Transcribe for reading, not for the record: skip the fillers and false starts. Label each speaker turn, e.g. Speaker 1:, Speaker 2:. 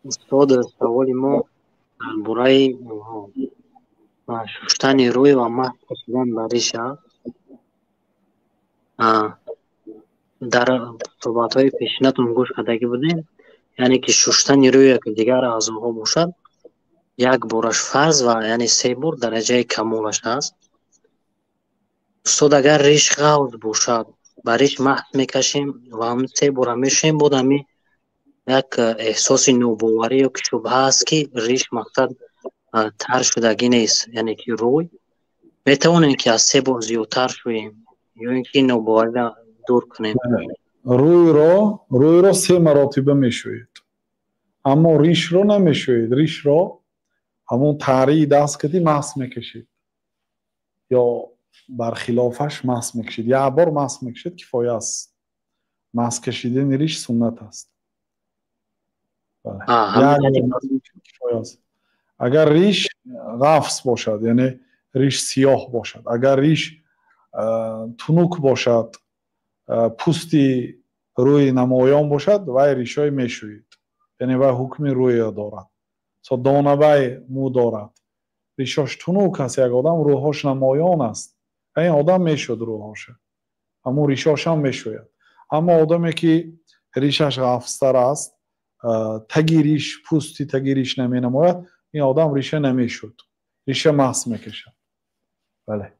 Speaker 1: استاد سوالی ما درباره شستن روی و ماسک کشیدن به ریش است. در صحبت های پیشینتون گوش کردگی بودیم، یعنی که شستن روی که دیگر اعضاها باشد یک بارش فرض و یعنی 3 بار درجه کمالش است. استاد اگر ریش غوض باشد به ریش ماسک میکشیم و هم 3 بار میشیم، بود همی یک احساس نوباوری یا که شبه است که ریش مقصد تر شدگی نیست، یعنی که روی میتوانیم که از 3 بار زیادتر شویم یا اینکه نوباوری را دور کنیم.
Speaker 2: روی رو 3 مراتبه میشوید، اما ریش رو نمیشوید. ریش رو همون تاری دست کدی ماسک میکشید یا برخلافش ماسک میکشید. یک بار ماسک میکشید کفایه است. ماسک کشیدن ریش سنت است. بله. یک بار کفایه است. اگر ریش غفص باشد یعنی ریش سیاه باشد، اگر ریش تنوک باشد، پوستی روی نمایان باشد، وای ریشای میشوید، یعنی وای حکم روی دارد. دانه مو دارد، ریشاش تنوک است. یک آدم روحاش نمایان است، این آدم میشود روحاش، همون ریشاش هم میشوید. اما آدمی که ریشش غفصتر است، تگی ریش، پوستی تگی ریش نمی نماید، این آدم ریشه نمیشود، ریشه ماسک میکشد. بله.